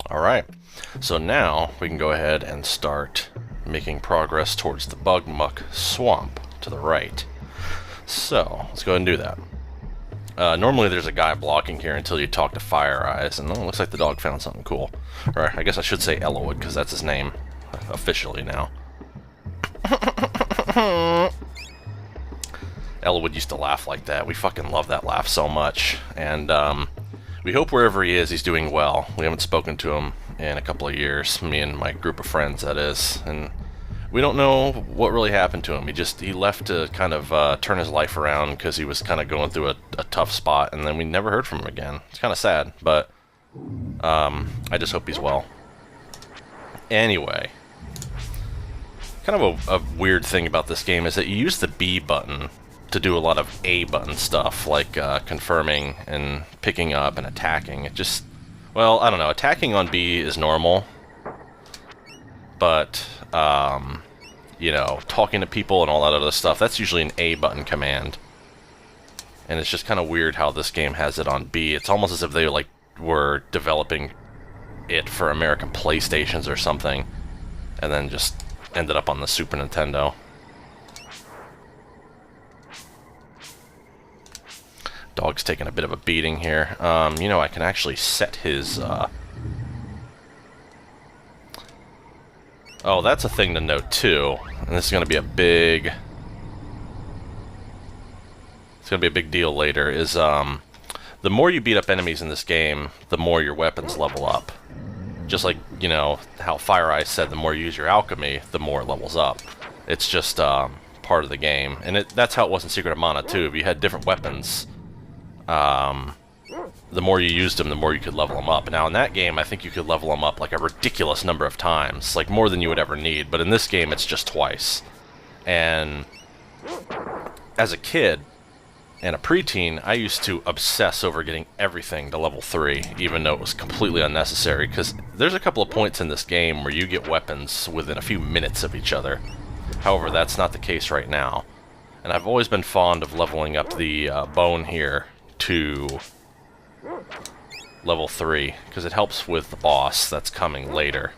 Alright, so now we can go ahead and start making progress towards the Bug Muck swamp to the right. So, let's go ahead and do that. Normally there's a guy blocking here until you talk to Fire Eyes, and it looks like the dog found something cool. Or I guess I should say Ellawood, because that's his name, officially now. Ellawood used to laugh like that. We fucking love that laugh so much. And we hope wherever he is, he's doing well. We haven't spoken to him in a couple of years, me and my group of friends, that is. And we don't know what really happened to him. He left to kind of turn his life around because he was kind of going through a tough spot, and then we never heard from him again. It's kind of sad, but I just hope he's well. Anyway, kind of a weird thing about this game is that you use the B button to do a lot of A button stuff, like confirming and picking up and attacking. It just, well, I don't know. Attacking on B is normal, but you know, talking to people and all that other stuff, that's usually an A button command. And it's just kind of weird how this game has it on B. It's almost as if they like were developing it for American PlayStations or something, and then just ended up on the Super Nintendo. Dog's taking a bit of a beating here. You know, I can actually set his oh, that's a thing to note too, and this is going to be a big... It's going to be a big deal later, is the more you beat up enemies in this game, the more your weapons level up. Just like, you know, how Fire Eyes said, the more you use your alchemy, the more it levels up. It's just part of the game, and that's how it was in Secret of Mana too. If you had different weapons, the more you used them, the more you could level them up. Now in that game, I think you could level them up like a ridiculous number of times, like more than you would ever need, but in this game it's just twice. And as a kid and a preteen, I used to obsess over getting everything to level 3, even though it was completely unnecessary, because there's a couple of points in this game where you get weapons within a few minutes of each other. However, that's not the case right now. And I've always been fond of leveling up the bone here to level 3, because it helps with the boss that's coming later.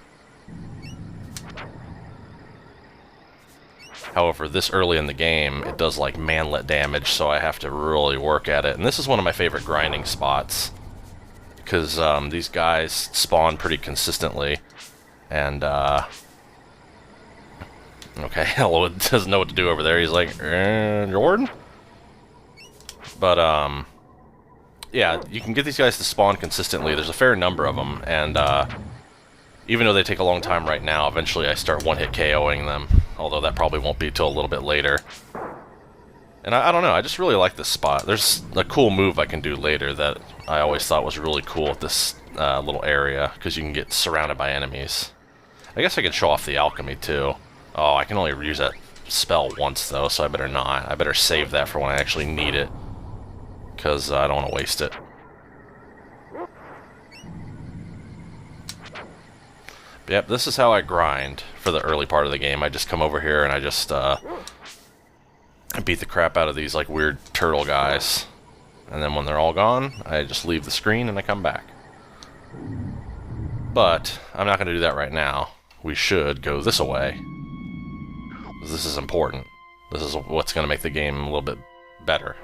However, this early in the game, it does like manlet damage, so I have to really work at it. And this is one of my favorite grinding spots, because these guys spawn pretty consistently. And, okay, Hello doesn't know what to do over there. He's like, Jordan? But, yeah, you can get these guys to spawn consistently. There's a fair number of them, and even though they take a long time right now, eventually I start one-hit KOing them, although that probably won't be till a little bit later. And I don't know, I just really like this spot. There's a cool move I can do later that I always thought was really cool at this little area, because you can get surrounded by enemies. I guess I can show off the alchemy too. Oh, I can only use that spell once though, so I better not. I better save that for when I actually need it, because I don't want to waste it. But yep, this is how I grind for the early part of the game. I just come over here and I just beat the crap out of these like weird turtle guys. And then when they're all gone, I just leave the screen and I come back. But I'm not going to do that right now. We should go this way. This is important. This is what's going to make the game a little bit better.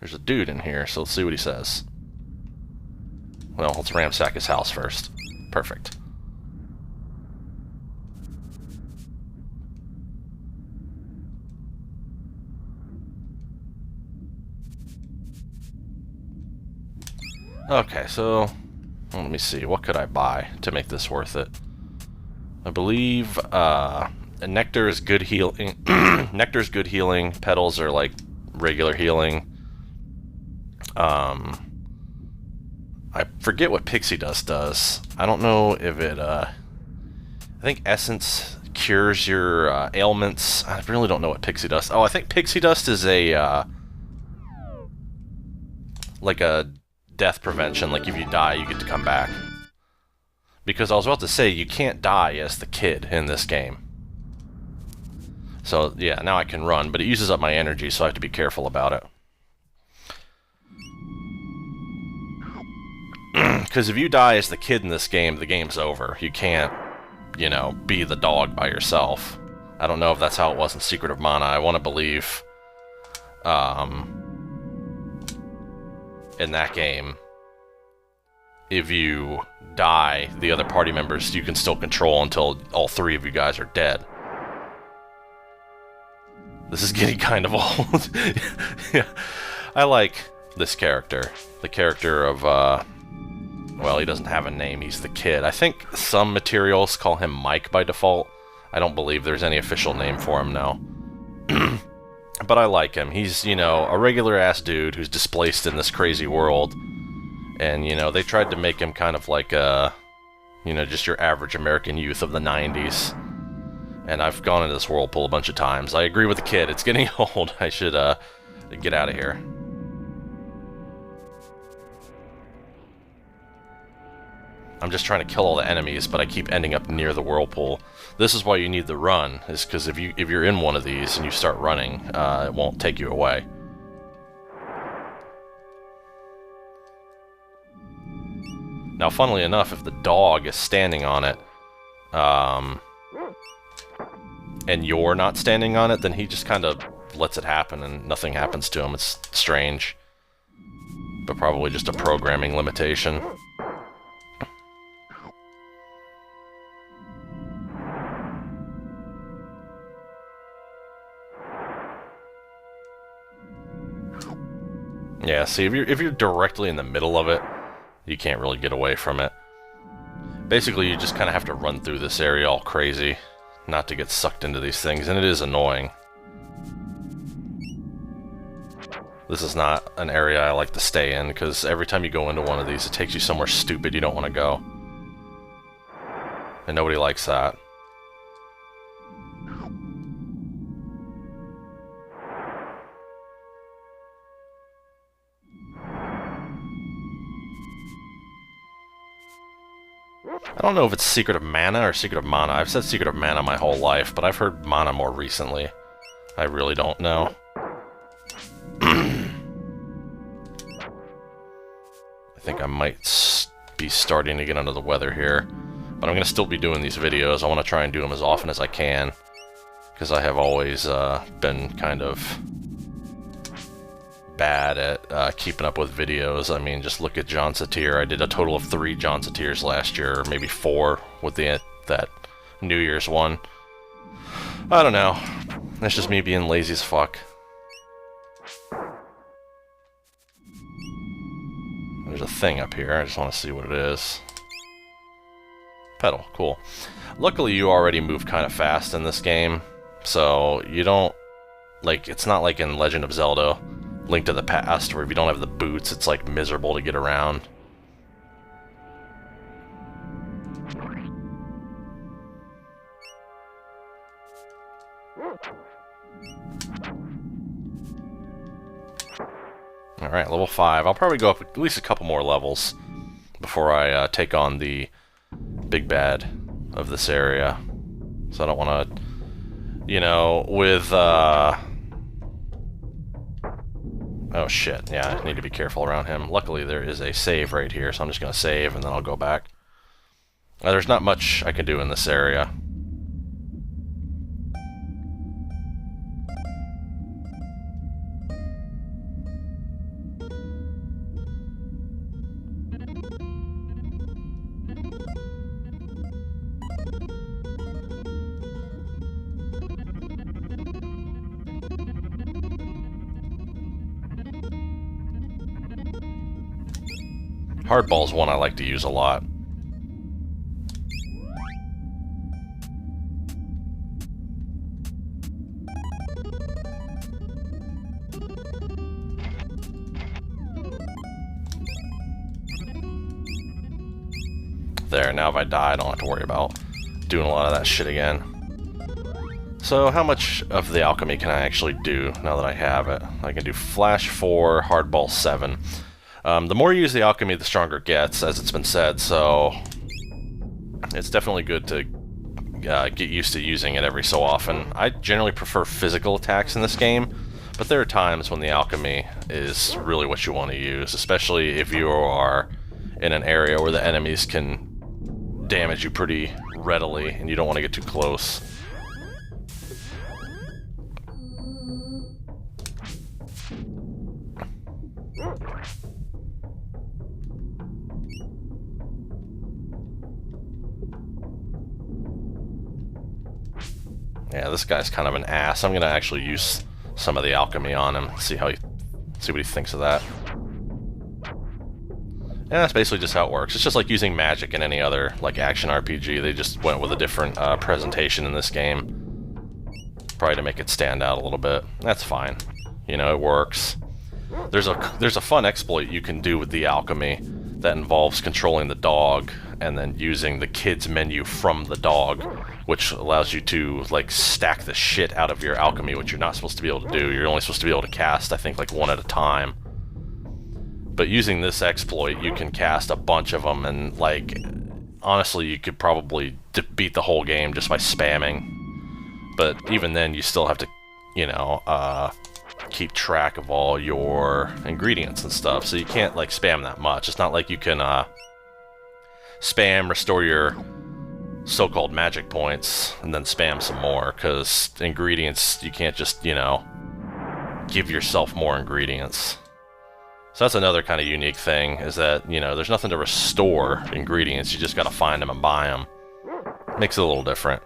There's a dude in here, so let's see what he says. Well, let's ransack his house first. Perfect. Okay, so let me see. What could I buy to make this worth it? I believe nectar is good healing. Nectar is good healing. Petals are like regular healing. I forget what pixie dust does. I don't know if it, I think essence cures your ailments. I really don't know what pixie dust... Oh, I think pixie dust is a, like a death prevention. Like if you die, you get to come back. Because I was about to say, you can't die as the kid in this game. So, yeah, now I can run, but it uses up my energy, so I have to be careful about it. Because if you die as the kid in this game, the game's over. You can't, you know, be the dog by yourself. I don't know if that's how it was in Secret of Mana. I want to believe, in that game, if you die, the other party members you can still control until all three of you guys are dead. This is getting kind of old. Yeah. I like this character. The character of, well, he doesn't have a name, he's the kid. I think some materials call him Mike by default. I don't believe there's any official name for him now. But I like him. He's, you know, a regular-ass dude who's displaced in this crazy world. And, you know, they tried to make him kind of like a, you know, just your average American youth of the 90s. And I've gone into this whirlpool a bunch of times. I agree with the kid. It's getting old. I should, get out of here. I'm just trying to kill all the enemies, but I keep ending up near the whirlpool. This is why you need the run, is because if you're in one of these and you start running, it won't take you away. Now, funnily enough, if the dog is standing on it, and you're not standing on it, then he just kind of lets it happen and nothing happens to him. It's strange, but probably just a programming limitation. Yeah, see, if you're directly in the middle of it, you can't really get away from it. Basically, you just kind of have to run through this area all crazy, not to get sucked into these things, and it is annoying. This is not an area I like to stay in, because every time you go into one of these, it takes you somewhere stupid you don't want to go. And nobody likes that. I don't know if it's Secret of Mana or Secret of Mana. I've said Secret of Mana my whole life, but I've heard Mana more recently. I really don't know. I think I might be starting to get under the weather here. But I'm going to still be doing these videos. I want to try and do them as often as I can. Because I have always been kind of bad at keeping up with videos. I mean, just look at John Satir. I did a total of 3 John Satirs last year, or maybe 4 with that New Year's one. I don't know. That's just me being lazy as fuck. There's a thing up here. I just want to see what it is. Pedal. Cool. Luckily, you already move kind of fast in this game, so you don't... Like, it's not like in Legend of Zelda, Link to the Past, where if you don't have the boots, it's like miserable to get around. Alright, level 5. I'll probably go up at least a couple more levels before I take on the big bad of this area. So I don't want to, you know, with, oh shit, yeah, I need to be careful around him. Luckily there is a save right here, so I'm just going to save and then I'll go back. There's not much I can do in this area. Hardball's one I like to use a lot. There, now if I die, I don't have to worry about doing a lot of that shit again. So how much of the alchemy can I actually do now that I have it? I can do Flash 4, Hardball 7. The more you use the alchemy, the stronger it gets, as it's been said, so it's definitely good to get used to using it every so often. I generally prefer physical attacks in this game, but there are times when the alchemy is really what you want to use, especially if you are in an area where the enemies can damage you pretty readily and you don't want to get too close. Yeah, this guy's kind of an ass. I'm gonna actually use some of the alchemy on him, see what he thinks of that. Yeah, that's basically just how it works. It's just like using magic in any other like action RPG. They just went with a different presentation in this game, probably to make it stand out a little bit. That's fine. You know, it works. There's a fun exploit you can do with the alchemy that involves controlling the dog and then using the kids menu from the dog, which allows you to like stack the shit out of your alchemy, which you're not supposed to be able to do. You're only supposed to be able to cast, I think, like one at a time. But using this exploit, you can cast a bunch of them, and like honestly, you could probably beat the whole game just by spamming. But even then, you still have to, you know, keep track of all your ingredients and stuff, so you can't like spam that much. It's not like you can spam restore your so-called magic points and then spam some more, because ingredients, you can't just, you know, give yourself more ingredients. So that's another kind of unique thing, is that, you know, there's nothing to restore ingredients, you just gotta find them and buy them. Makes it a little different.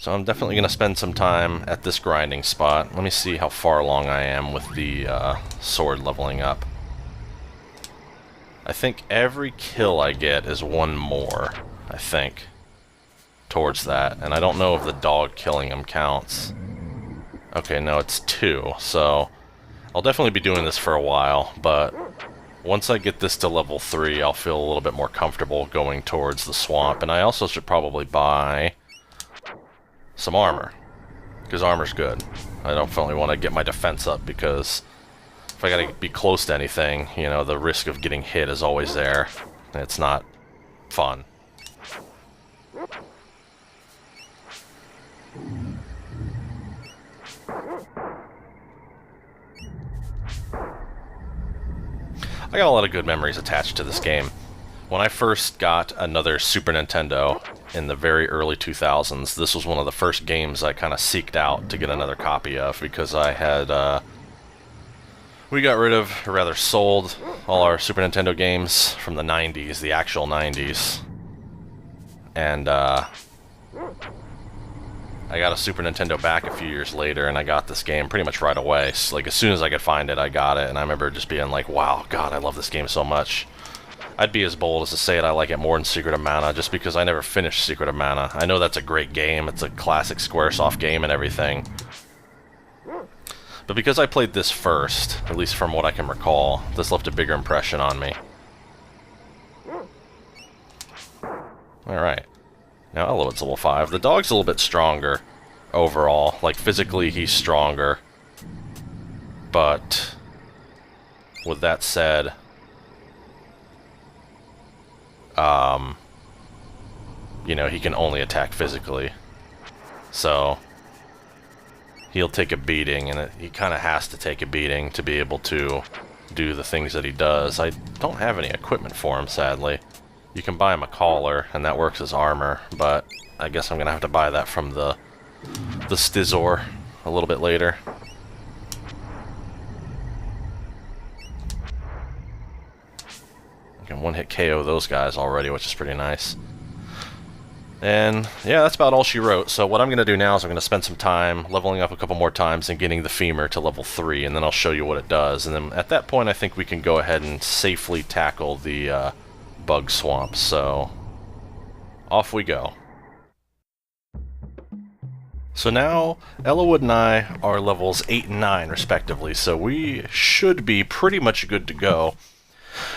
So I'm definitely going to spend some time at this grinding spot. Let me see how far along I am with the sword leveling up. I think every kill I get is one more, I think, towards that. And I don't know if the dog killing him counts. Okay, no, it's 2. So I'll definitely be doing this for a while, but once I get this to level 3, I'll feel a little bit more comfortable going towards the swamp. And I also should probably buy some armor, because armor's good. I definitely want to get my defense up, because if I gotta be close to anything, you know, the risk of getting hit is always there. It's not fun. I got a lot of good memories attached to this game. When I first got another Super Nintendo in the very early 2000s, this was one of the first games I kind of seeked out to get another copy of, because I had, we got rid of, or rather sold, all our Super Nintendo games from the 90s, the actual 90s. And, I got a Super Nintendo back a few years later, and I got this game pretty much right away. So, like, as soon as I could find it, I got it, and I remember just being like, wow, God, I love this game so much. I'd be as bold as to say it, I like it more than Secret of Mana, just because I never finished Secret of Mana. I know that's a great game, it's a classic Squaresoft game and everything. But because I played this first, at least from what I can recall, this left a bigger impression on me. Alright. Now Eloid's level 5. The dog's a little bit stronger overall. Like, physically he's stronger. But with that said, you know, he can only attack physically. So he'll take a beating, and he kind of has to take a beating to be able to do the things that he does. I don't have any equipment for him, sadly. You can buy him a collar, and that works as armor, but I guess I'm gonna have to buy that from the Stizor a little bit later. I can one-hit KO those guys already, which is pretty nice. And yeah, that's about all she wrote. So what I'm going to do now is I'm going to spend some time leveling up a couple more times and getting the femur to level 3, and then I'll show you what it does. And then at that point I think we can go ahead and safely tackle the bug swamp. So off we go. So now Elowood and I are levels 8 and 9 respectively, so we should be pretty much good to go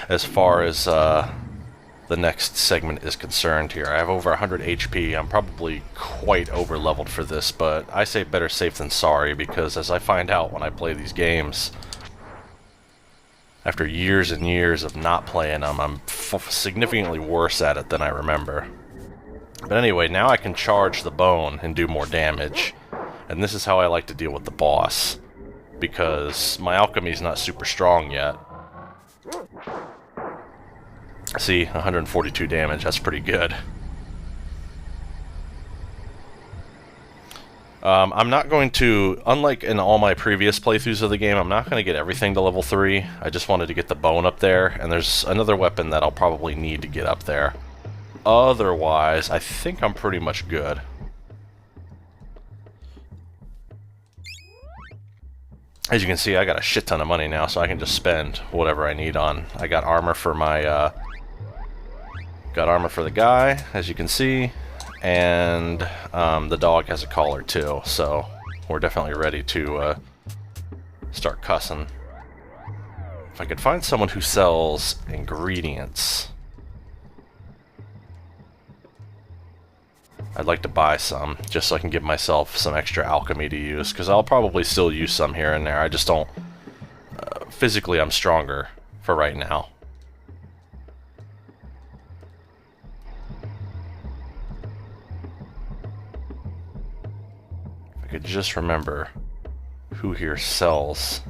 as far as the next segment is concerned here. I have over 100 HP. I'm probably quite over-leveled for this, but I say better safe than sorry, because as I find out when I play these games, After years and years of not playing them, I'm significantly worse at it than I remember. But anyway, now I can charge the bone and do more damage. And this is how I like to deal with the boss, because my alchemy's not super strong yet. See, 142 damage, that's pretty good. I'm not going to, unlike in all my previous playthroughs of the game, I'm not going to get everything to level 3. I just wanted to get the bone up there, and there's another weapon that I'll probably need to get up there. Otherwise, I think I'm pretty much good. As you can see, I got a shit ton of money now, so I can just spend whatever I need on. I got armor for my, got armor for the guy, as you can see. And the dog has a collar too, so we're definitely ready to start cussing. If I could find someone who sells ingredients, I'd like to buy some, just so I can give myself some extra alchemy to use, because I'll probably still use some here and there. I just don't... physically, I'm stronger for right now. I could just remember who here sells.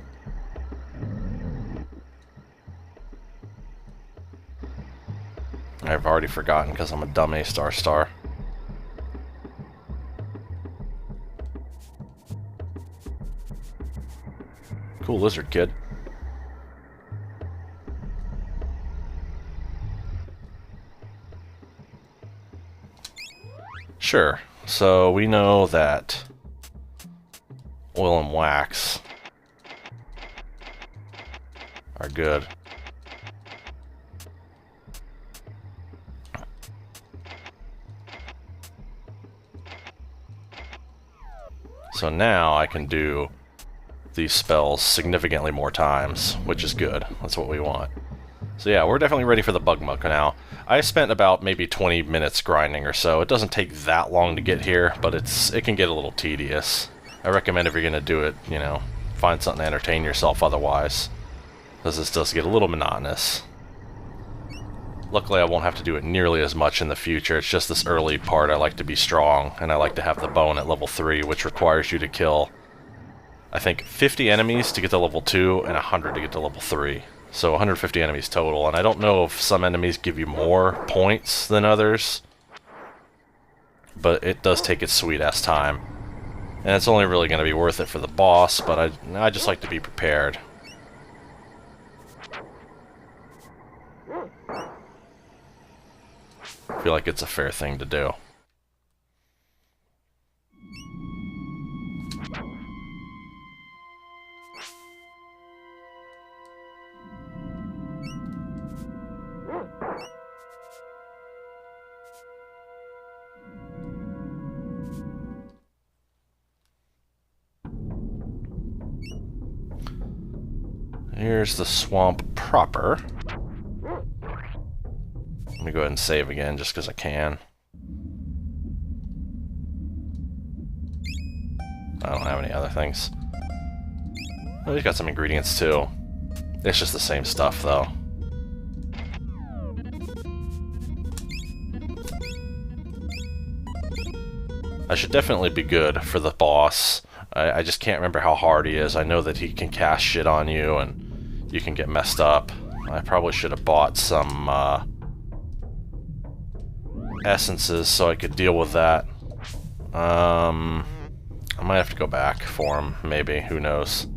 I've already forgotten because I'm a dumb A-star. Cool lizard kid. Sure, so we know that oil and wax are good. So now I can do these spells significantly more times, which is good. That's what we want. So yeah, we're definitely ready for the bug muck now. I spent about maybe 20 minutes grinding or so. It doesn't take that long to get here, but it can get a little tedious. I recommend if you're going to do it, you know, find something to entertain yourself otherwise, because this does get a little monotonous. Luckily, I won't have to do it nearly as much in the future. It's just this early part I like to be strong, and I like to have the bone at level 3, which requires you to kill, I think, 50 enemies to get to level 2 and 100 to get to level 3. So 150 enemies total, and I don't know if some enemies give you more points than others, but it does take its sweet-ass time. And it's only really going to be worth it for the boss, but I just like to be prepared. I feel like it's a fair thing to do. Here's the swamp proper. Let me go ahead and save again, just because I can. I don't have any other things. Oh, he's got some ingredients too. It's just the same stuff, though. I should definitely be good for the boss. I just can't remember how hard he is. I know that he can cast shit on you, and you can get messed up. I probably should have bought some essences so I could deal with that. I might have to go back for him, maybe. Who knows?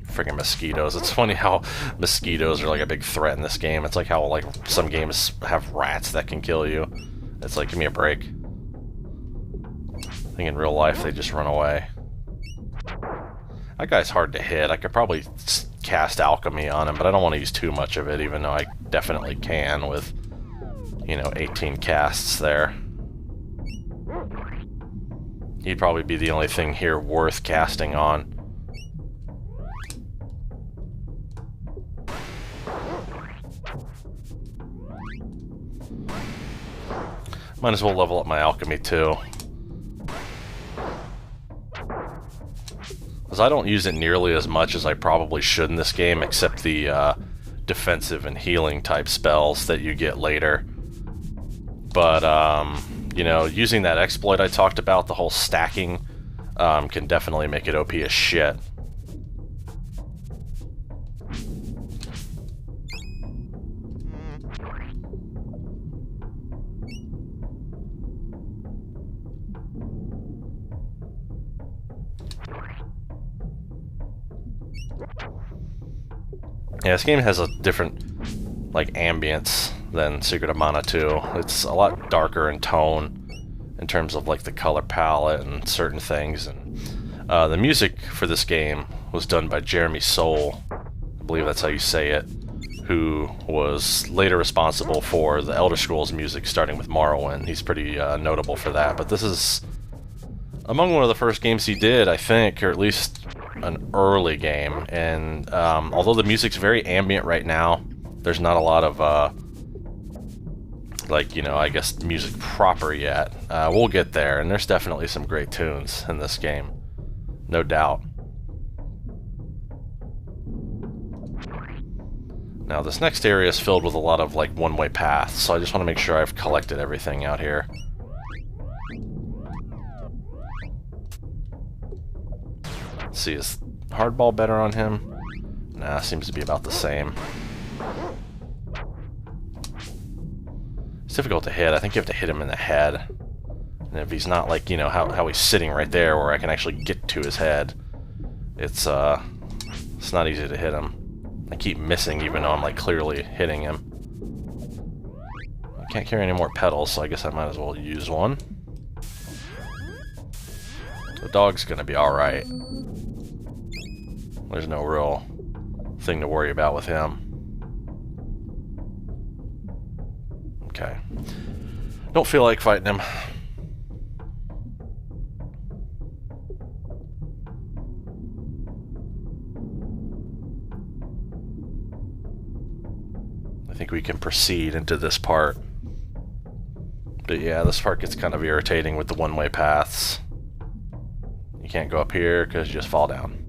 Freaking mosquitoes. It's funny how mosquitoes are like a big threat in this game. It's like how like some games have rats that can kill you. It's like, give me a break. I think in real life they just run away. That guy's hard to hit. I could probably cast alchemy on him, but I don't want to use too much of it, even though I definitely can with, you know, 18 casts there. He'd probably be the only thing here worth casting on. Might as well level up my alchemy too. because I don't use it nearly as much as I probably should in this game, except the defensive and healing type spells that you get later. But, you know, using that exploit I talked about, the whole stacking, can definitely make it OP as shit. Yeah, this game has a different, like, ambience than Secret of Mana 2. It's a lot darker in tone in terms of, like, the color palette and certain things. And the music for this game was done by Jeremy Soule, I believe that's how you say it, who was later responsible for the Elder Scrolls music, starting with Morrowind. He's pretty notable for that. But this is among one of the first games he did, I think, or at least an early game. And although the music's very ambient right now, there's not a lot of like, you know, I guess music proper yet. We'll get there, and there's definitely some great tunes in this game, no doubt. Now this next area is filled with a lot of like one-way paths, so I just want to make sure I've collected everything out here. Let's see, is hardball better on him? Nah, seems to be about the same. It's difficult to hit. I think you have to hit him in the head. And if he's not like, you know, how he's sitting right there where I can actually get to his head, it's not easy to hit him. I keep missing even though I'm like clearly hitting him. I can't carry any more petals, so I guess I might as well use one. The dog's gonna be alright. There's no real thing to worry about with him. Okay. Don't feel like fighting him. I think we can proceed into this part. But yeah, this part gets kind of irritating with the one-way paths. You can't go up here because you just fall down.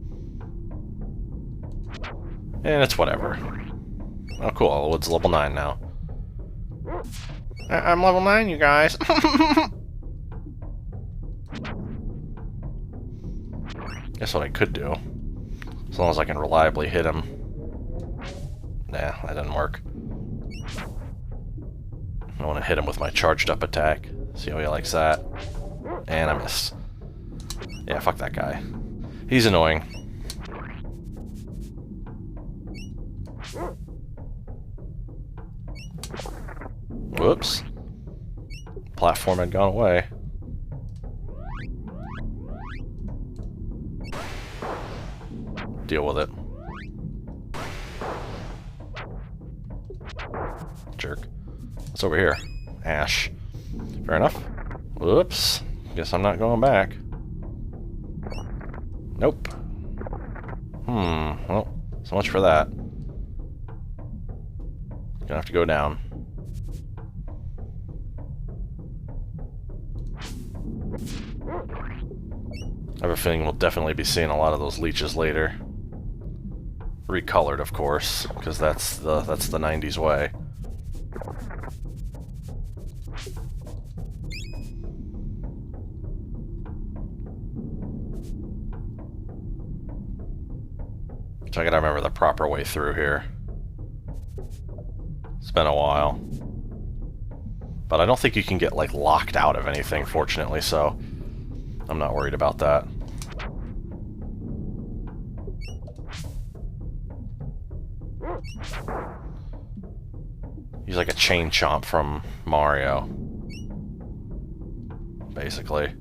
And it's whatever. Oh cool, it's level 9 now. I'm level 9, you guys. Guess what I could do, as long as I can reliably hit him. Nah, that didn't work. I want to hit him with my charged up attack. See how he likes that. And I missed. Yeah, fuck that guy. He's annoying. Whoops. Platform had gone away. Deal with it. Jerk. What's over here? Ash. Fair enough. Whoops. Guess I'm not going back. Nope. Well, so much for that. Gonna have to go down. I have a feeling we'll definitely be seeing a lot of those leeches later. Recolored, of course, because that's the 90s way. So I gotta remember the proper way through here. It's been a while. But I don't think you can get, like, locked out of anything, fortunately, so I'm not worried about that. He's like a chain chomp from Mario, basically.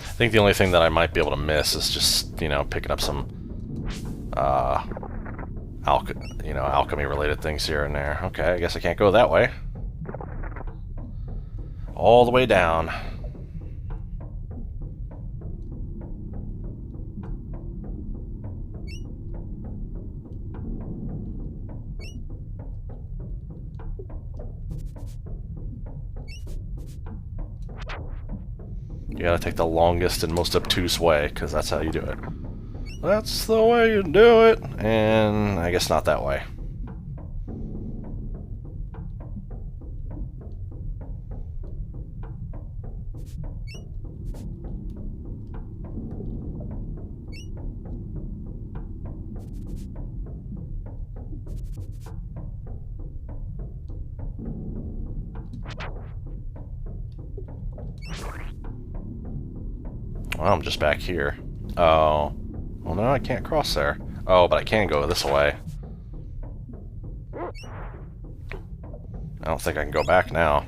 I think the only thing that I might be able to miss is just, you know, picking up some, alchemy-related things here and there. Okay, I guess I can't go that way. All the way down. You gotta take the longest and most obtuse way, because that's how you do it. That's the way you do it, and I guess not that way. Well, I'm just back here. Oh. Well, no, I can't cross there. Oh, but I can go this way. I don't think I can go back now.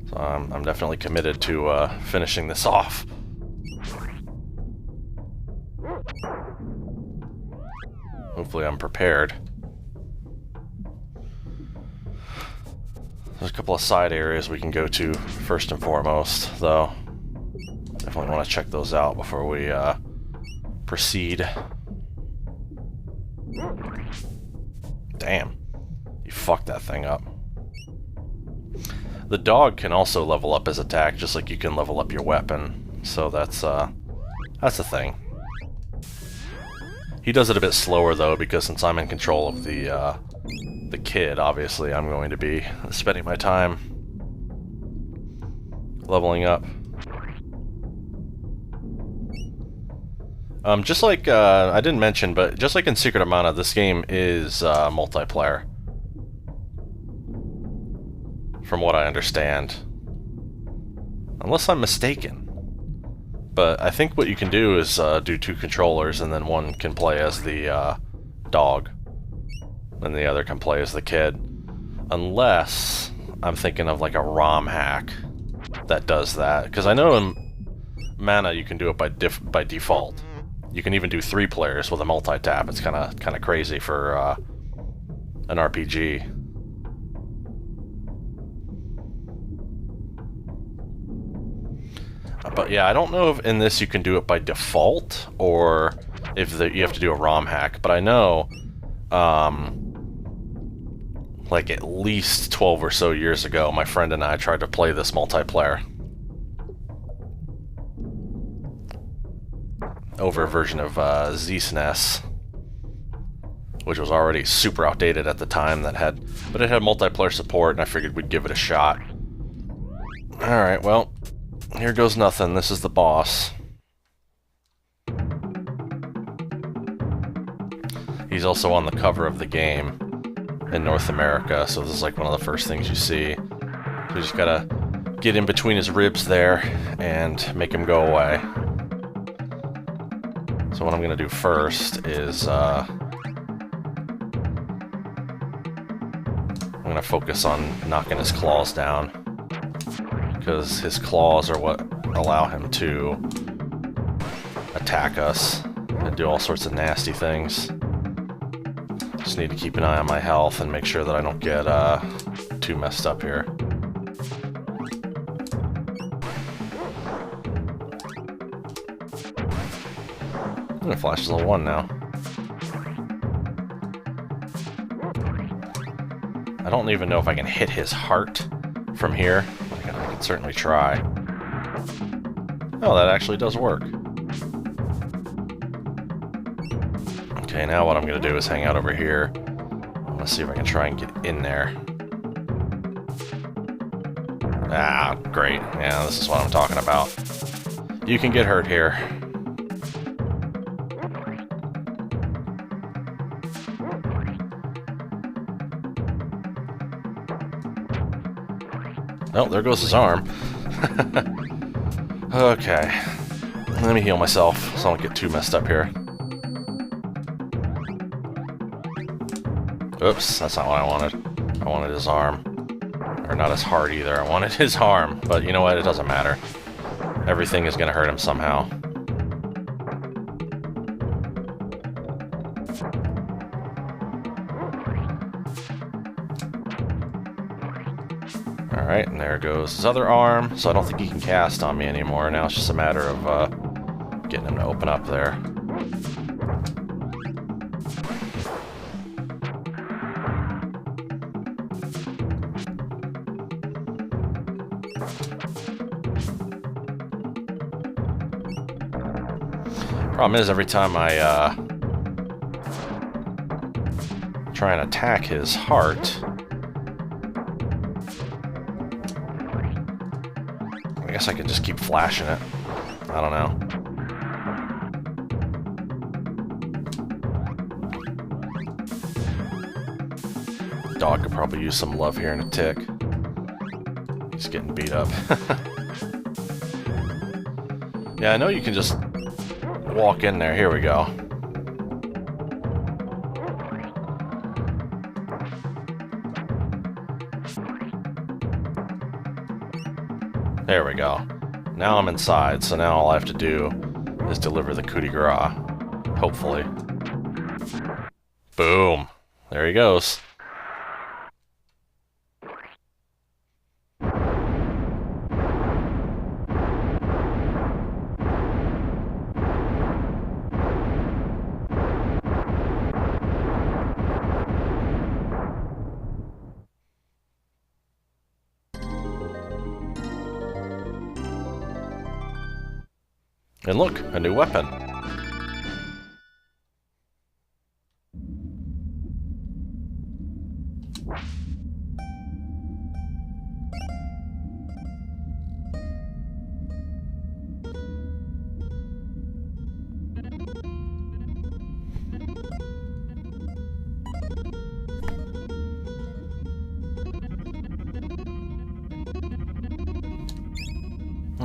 So I'm definitely committed to finishing this off. Hopefully I'm prepared. There's a couple of side areas we can go to first and foremost, though. Definitely want to check those out before we proceed. Damn. You fucked that thing up. The dog can also level up his attack, just like you can level up your weapon. So that's the thing. He does it a bit slower, though, because since I'm in control of the kid, obviously, I'm going to be spending my time leveling up. Just like, I didn't mention, but just like in Secret of Mana, this game is multiplayer. From what I understand. Unless I'm mistaken. But I think what you can do is do 2 controllers, and then one can play as the dog. And the other can play as the kid. Unless I'm thinking of like a ROM hack that does that. Because I know in Mana you can do it by default. You can even do 3 players with a multi-tap. It's kind of crazy for an RPG. But yeah, I don't know if in this you can do it by default or if you have to do a ROM hack. But I know, like at least 12 or so years ago, my friend and I tried to play this multiplayer over a version of ZSNES, which was already super outdated at the time. But it had multiplayer support, and I figured we'd give it a shot. All right, well, here goes nothing. This is the boss. He's also on the cover of the game in North America, so this is like one of the first things you see. So you just gotta get in between his ribs there and make him go away. So what I'm gonna do first is I'm gonna focus on knocking his claws down, because his claws are what allow him to attack us and do all sorts of nasty things. Just need to keep an eye on my health and make sure that I don't get too messed up here. I'm gonna flash level 1 now. I don't even know if I can hit his heart from here. I can certainly try. Oh, that actually does work. Okay, now what I'm going to do is hang out over here. I'm going to see if I can try and get in there. Ah, great. Yeah, this is what I'm talking about. You can get hurt here. Oh, there goes his arm. Okay. Let me heal myself so I don't get too messed up here. Oops, that's not what I wanted. I wanted his arm. Or not his heart either. I wanted his arm. But you know what? It doesn't matter. Everything is going to hurt him somehow. Alright, and there goes his other arm. So I don't think he can cast on me anymore. Now it's just a matter of getting him to open up there. Problem is, every time I try and attack his heart, I guess I could just keep flashing it. I don't know. Dog could probably use some love here in a tick. He's getting beat up. Yeah, I know you can just walk in there. Here we go. There we go. Now I'm inside, so now all I have to do is deliver the coup de grace. Hopefully. Boom. There he goes. And look, a new weapon.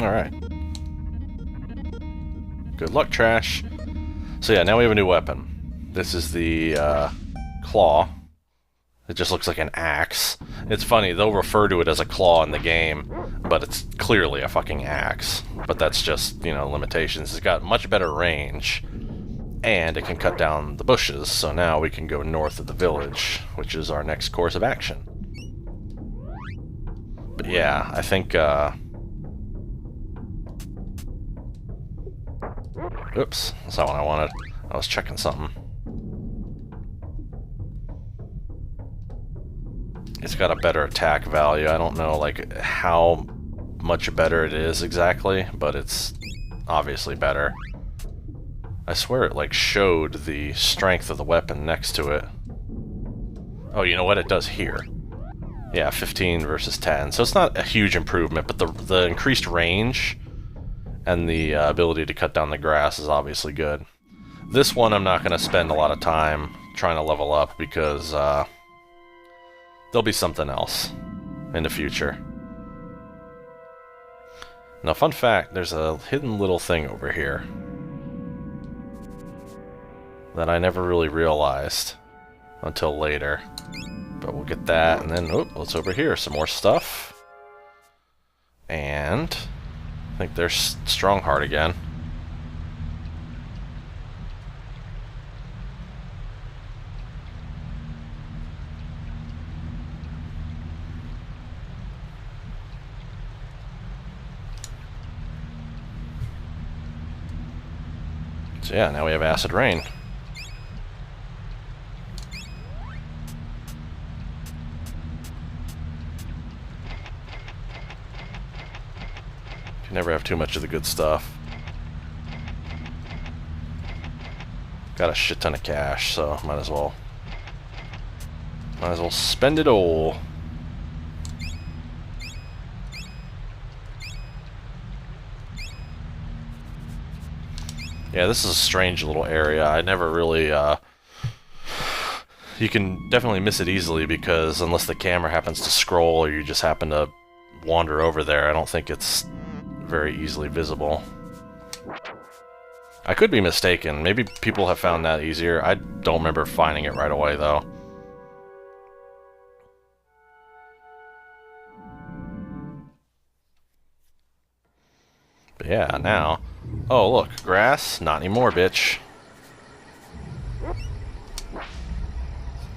All right. Good luck, trash. So yeah, now we have a new weapon. This is the claw. It just looks like an axe. It's funny, they'll refer to it as a claw in the game, but it's clearly a fucking axe. But that's just, you know, limitations. It's got much better range, and it can cut down the bushes, so now we can go north of the village, which is our next course of action. But yeah, I think, oops, that's not what I wanted. I was checking something. It's got a better attack value. I don't know, like, how much better it is exactly, but it's obviously better. I swear it, like, showed the strength of the weapon next to it. Oh, you know what? It does here. Yeah, 15 versus 10. So it's not a huge improvement, but the increased range and the ability to cut down the grass is obviously good. This one I'm not going to spend a lot of time trying to level up because there'll be something else in the future. Now, fun fact, there's a hidden little thing over here that I never really realized until later. But we'll get that, and then, oh, what's over here? Some more stuff. And I think there's Strongheart again. So yeah, now we have Acid Rain. Never have too much of the good stuff. Got a shit ton of cash, so might as well spend it all. Yeah, this is a strange little area. I never really you can definitely miss it easily because unless the camera happens to scroll or you just happen to wander over there, I don't think it's very easily visible. I could be mistaken. Maybe people have found that easier. I don't remember finding it right away, though. But yeah, now... Oh, look. Grass? Not anymore, bitch.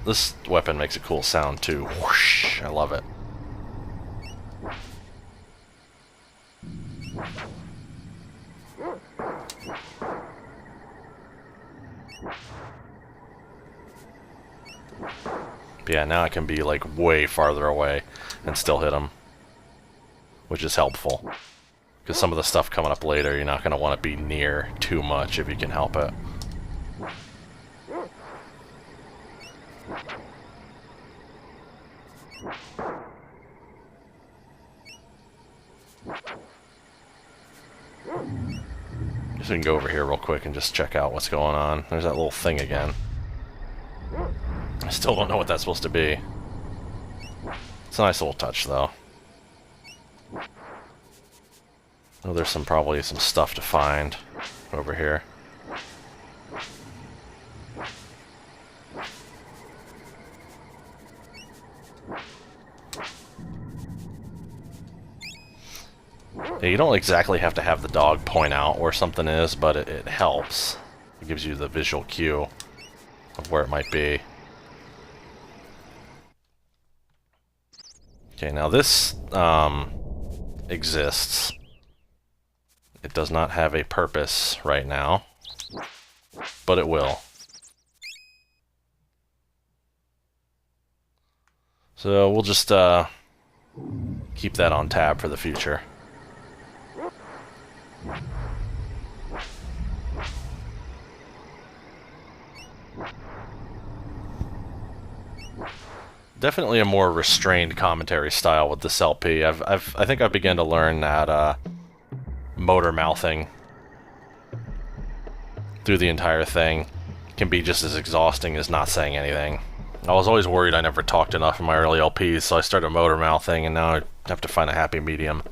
This weapon makes a cool sound, too. Whoosh! I love it. But yeah, now I can be like way farther away and still hit them, which is helpful Because some of the stuff coming up later, you're not going to want to be near too much if you can help it. Guess we can go over here real quick and just check out what's going on. There's that little thing again. I still don't know what that's supposed to be. It's a nice little touch, though. Oh, there's probably some stuff to find over here. Yeah, you don't exactly have to have the dog point out where something is, but it helps. It gives you the visual cue of where it might be. Okay, now this exists. It does not have a purpose right now, but it will. So we'll just keep that on tab for the future. Definitely a more restrained commentary style with this LP. I think I've begun to learn that motor mouthing through the entire thing can be just as exhausting as not saying anything. I was always worried I never talked enough in my early LPs, so I started motor mouthing, and now I have to find a happy medium.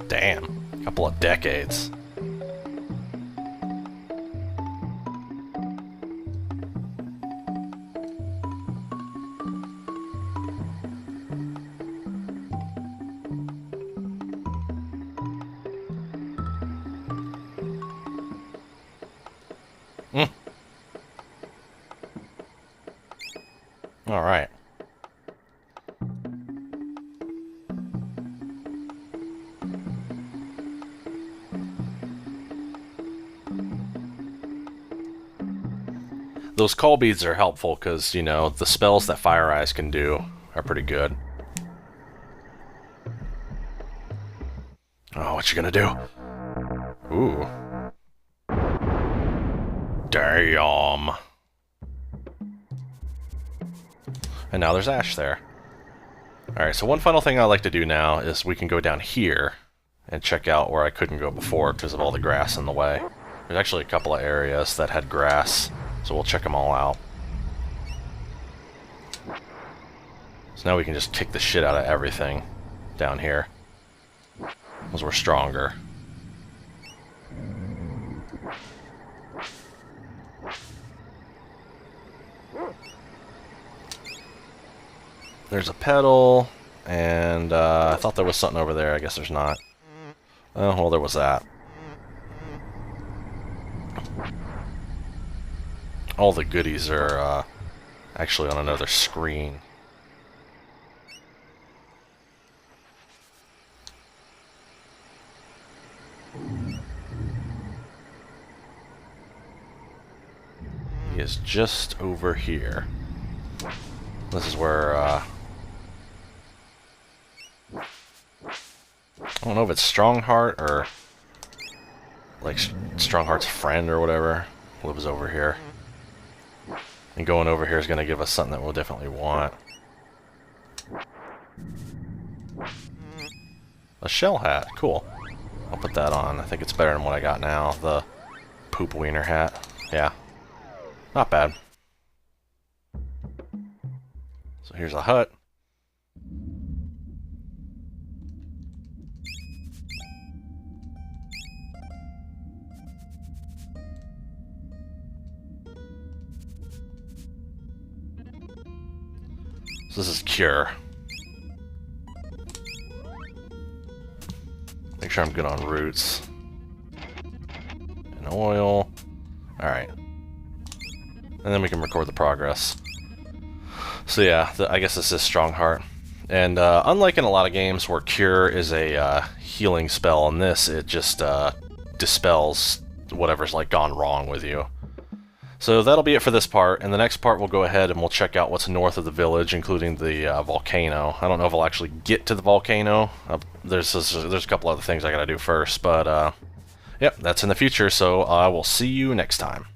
Damn, a couple of decades. All right. Those call beads are helpful because, you know, the spells that Fire Eyes can do are pretty good. Oh, what you gonna do? Ooh. Damn. And now there's Ash there. Alright, so one final thing I like to do now is we can go down here and check out where I couldn't go before because of all the grass in the way. There's actually a couple of areas that had grass, so we'll check them all out. So now we can just kick the shit out of everything down here, because we're stronger. There's a pedal, and I thought there was something over there. I guess there's not. Oh, well, there was that. All the goodies are actually on another screen. He is just over here. This is where, I don't know if it's Strongheart or, like, Strongheart's friend or whatever lives over here. And going over here is going to give us something that we'll definitely want. A shell hat, cool. I'll put that on. I think it's better than what I got now, the poop wiener hat. Yeah, not bad. So here's a hut. So this is Cure. Make sure I'm good on roots. And oil. Alright. And then we can record the progress. So yeah, I guess this is Strong Heart. And unlike in a lot of games where Cure is a healing spell, in this it just dispels whatever's like gone wrong with you. So that'll be it for this part. In the next part we'll go ahead and we'll check out what's north of the village, including the volcano. I don't know if I'll actually get to the volcano. There's a couple other things I gotta do first, but yep, that's in the future, so I will see you next time.